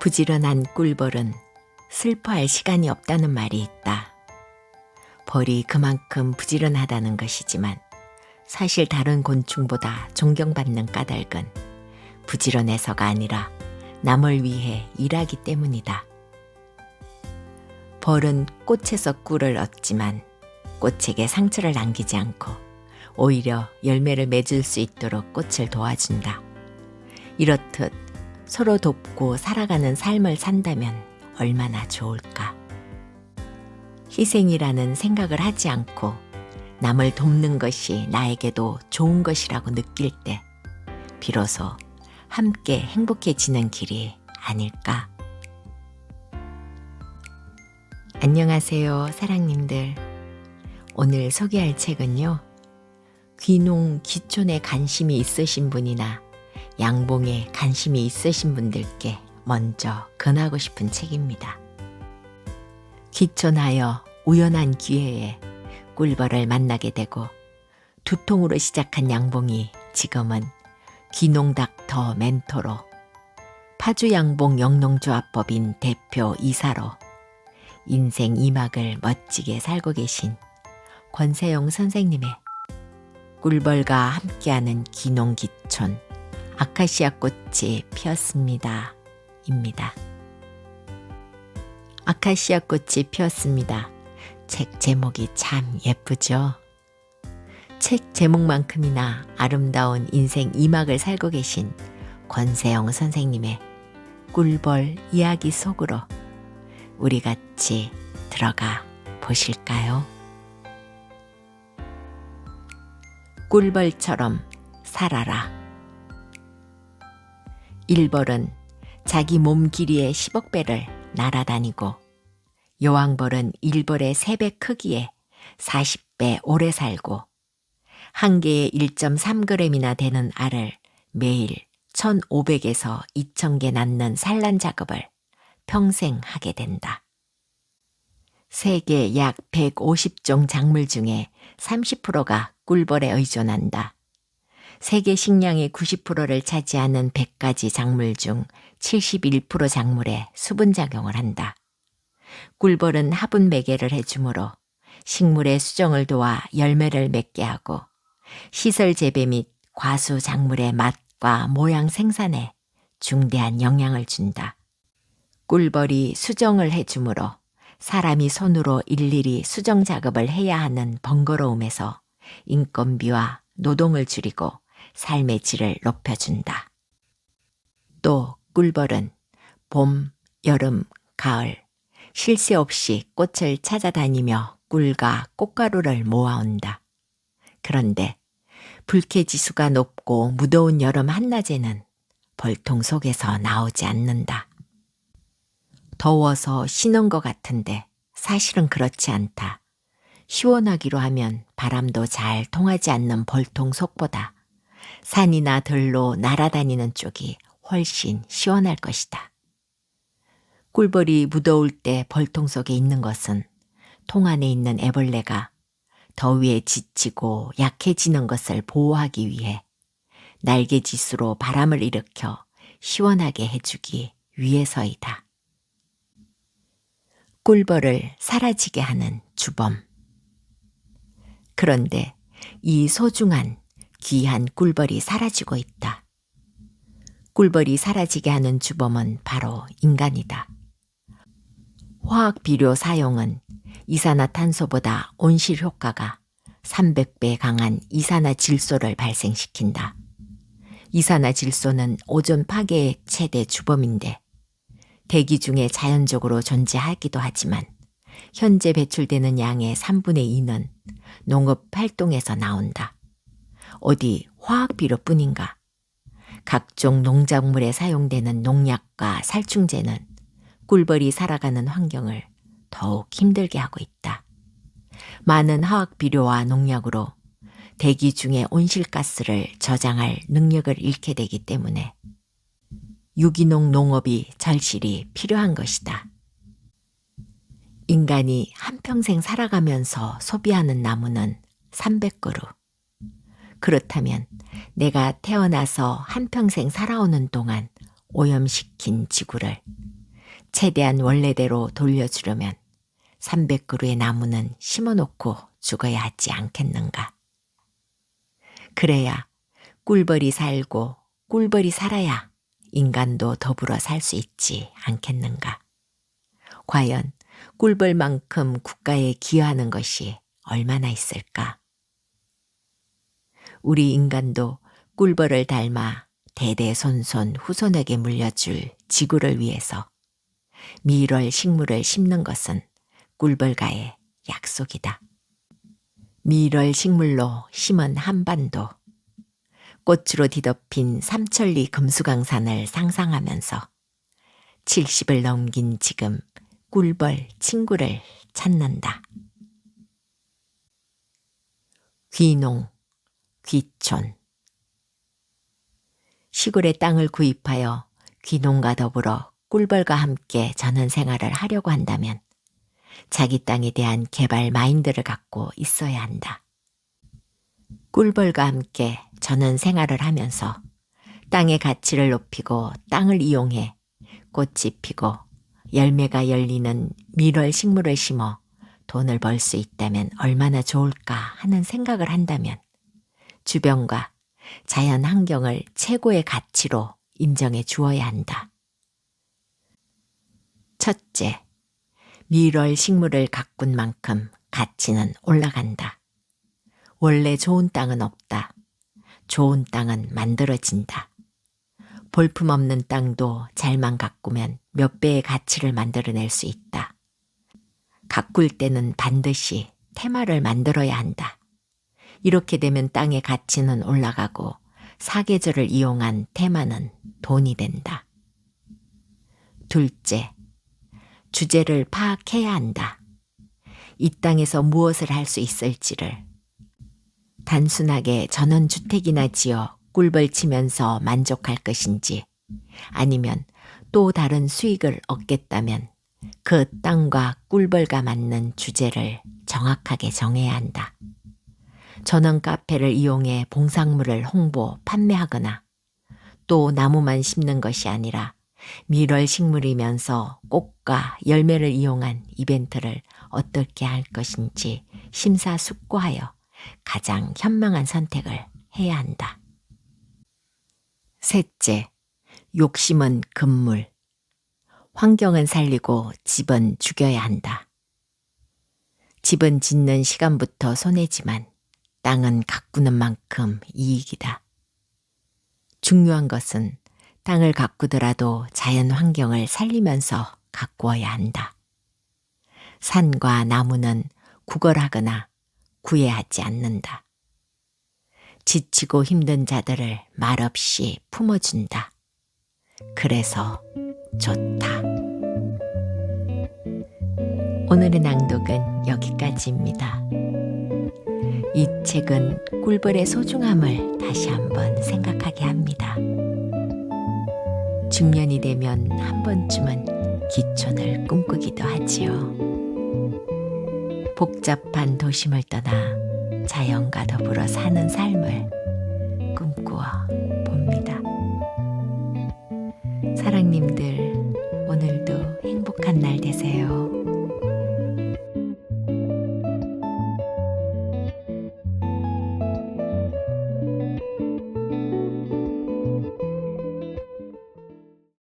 부지런한 꿀벌은 슬퍼할 시간이 없다는 말이 있다. 벌이 그만큼 부지런하다는 것이지만 사실 다른 곤충보다 존경받는 까닭은 부지런해서가 아니라 남을 위해 일하기 때문이다. 벌은 꽃에서 꿀을 얻지만 꽃에게 상처를 남기지 않고 오히려 열매를 맺을 수 있도록 꽃을 도와준다. 이렇듯 서로 돕고 살아가는 삶을 산다면 얼마나 좋을까. 희생이라는 생각을 하지 않고 남을 돕는 것이 나에게도 좋은 것이라고 느낄 때 비로소 함께 행복해지는 길이 아닐까. 안녕하세요, 사랑님들. 오늘 소개할 책은요, 귀농, 귀촌에 관심이 있으신 분이나 양봉에 관심이 있으신 분들께 먼저 권하고 싶은 책입니다. 귀촌하여 우연한 기회에 꿀벌을 만나게 되고 두통으로 시작한 양봉이 지금은 귀농닥터 멘토로, 파주양봉 영농조합법인 대표 이사로 인생 2막을 멋지게 살고 계신 권세용 선생님의 꿀벌과 함께하는 귀농귀촌, 아카시아 꽃이 피었습니다. 입니다. 아카시아 꽃이 피었습니다. 책 제목이 참 예쁘죠? 책 제목만큼이나 아름다운 인생 2막을 살고 계신 권세영 선생님의 꿀벌 이야기 속으로 우리 같이 들어가 보실까요? 꿀벌처럼 살아라. 일벌은 자기 몸 길이의 10억 배를 날아다니고 여왕벌은 일벌의 3배 크기에 40배 오래 살고 한 개에 1.3g이나 되는 알을 매일 1,500에서 2,000개 낳는 산란 작업을 평생 하게 된다. 세계 약 150종 작물 중에 30%가 꿀벌에 의존한다. 세계 식량의 90%를 차지하는 100가지 작물 중 71% 작물에 수분작용을 한다. 꿀벌은 화분 매개를 해주므로 식물의 수정을 도와 열매를 맺게 하고 시설 재배 및 과수 작물의 맛과 모양 생산에 중대한 영향을 준다. 꿀벌이 수정을 해주므로 사람이 손으로 일일이 수정 작업을 해야 하는 번거로움에서 인건비와 노동을 줄이고 삶의 질을 높여준다. 또 꿀벌은 봄, 여름, 가을 쉴 새 없이 꽃을 찾아다니며 꿀과 꽃가루를 모아온다. 그런데 불쾌지수가 높고 무더운 여름 한낮에는 벌통 속에서 나오지 않는다. 더워서 쉬는 것 같은데 사실은 그렇지 않다. 시원하기로 하면 바람도 잘 통하지 않는 벌통 속보다 산이나 들로 날아다니는 쪽이 훨씬 시원할 것이다. 꿀벌이 무더울 때 벌통 속에 있는 것은 통 안에 있는 애벌레가 더위에 지치고 약해지는 것을 보호하기 위해 날개짓으로 바람을 일으켜 시원하게 해주기 위해서이다. 꿀벌을 사라지게 하는 주범. 그런데 이 소중한 귀한 꿀벌이 사라지고 있다. 꿀벌이 사라지게 하는 주범은 바로 인간이다. 화학 비료 사용은 이산화탄소보다 온실 효과가 300배 강한 이산화질소를 발생시킨다. 이산화질소는 오존 파괴의 최대 주범인데 대기 중에 자연적으로 존재하기도 하지만 현재 배출되는 양의 3분의 2는 농업 활동에서 나온다. 어디 화학 비료뿐인가? 각종 농작물에 사용되는 농약과 살충제는 꿀벌이 살아가는 환경을 더욱 힘들게 하고 있다. 많은 화학 비료와 농약으로 대기 중의 온실가스를 저장할 능력을 잃게 되기 때문에 유기농 농업이 절실히 필요한 것이다. 인간이 한평생 살아가면서 소비하는 나무는 300그루. 그렇다면 내가 태어나서 한평생 살아오는 동안 오염시킨 지구를 최대한 원래대로 돌려주려면 300그루의 나무는 심어놓고 죽어야 하지 않겠는가. 그래야 꿀벌이 살고 꿀벌이 살아야 인간도 더불어 살 수 있지 않겠는가. 과연 꿀벌만큼 국가에 기여하는 것이 얼마나 있을까. 우리 인간도 꿀벌을 닮아 대대손손 후손에게 물려줄 지구를 위해서 미럴 식물을 심는 것은 꿀벌과의 약속이다. 미럴 식물로 심은 한반도, 꽃으로 뒤덮인 삼천리 금수강산을 상상하면서 70을 넘긴 지금 꿀벌 친구를 찾는다. 귀농, 귀촌. 시골에 땅을 구입하여 귀농과 더불어 꿀벌과 함께 전원 생활을 하려고 한다면 자기 땅에 대한 개발 마인드를 갖고 있어야 한다. 꿀벌과 함께 전원 생활을 하면서 땅의 가치를 높이고 땅을 이용해 꽃이 피고 열매가 열리는 밀월 식물을 심어 돈을 벌 수 있다면 얼마나 좋을까 하는 생각을 한다면 주변과 자연 환경을 최고의 가치로 인정해 주어야 한다. 첫째, 밀월 식물을 가꾼 만큼 가치는 올라간다. 원래 좋은 땅은 없다. 좋은 땅은 만들어진다. 볼품없는 땅도 잘만 가꾸면 몇 배의 가치를 만들어낼 수 있다. 가꿀 때는 반드시 테마를 만들어야 한다. 이렇게 되면 땅의 가치는 올라가고 사계절을 이용한 테마는 돈이 된다. 둘째, 주제를 파악해야 한다. 이 땅에서 무엇을 할 수 있을지를. 단순하게 전원주택이나 지어 꿀벌 치면서 만족할 것인지 아니면 또 다른 수익을 얻겠다면 그 땅과 꿀벌과 맞는 주제를 정확하게 정해야 한다. 전원 카페를 이용해 봉상물을 홍보, 판매하거나 또 나무만 심는 것이 아니라 밀월 식물이면서 꽃과 열매를 이용한 이벤트를 어떻게 할 것인지 심사숙고하여 가장 현명한 선택을 해야 한다. 셋째, 욕심은 금물. 환경은 살리고 집은 죽여야 한다. 집은 짓는 시간부터 손해지만 땅은 가꾸는 만큼 이익이다. 중요한 것은 땅을 가꾸더라도 자연 환경을 살리면서 가꾸어야 한다. 산과 나무는 구걸하거나 구애하지 않는다. 지치고 힘든 자들을 말없이 품어준다. 그래서 좋다. 오늘의 낭독은 여기까지입니다. 이 책은 꿀벌의 소중함을 다시 한번 생각하게 합니다. 중년이 되면 한 번쯤은 귀촌을 꿈꾸기도 하지요. 복잡한 도심을 떠나 자연과 더불어 사는 삶을 꿈꾸어 봅니다. 사랑님들, 오늘도 행복한 날 되세요.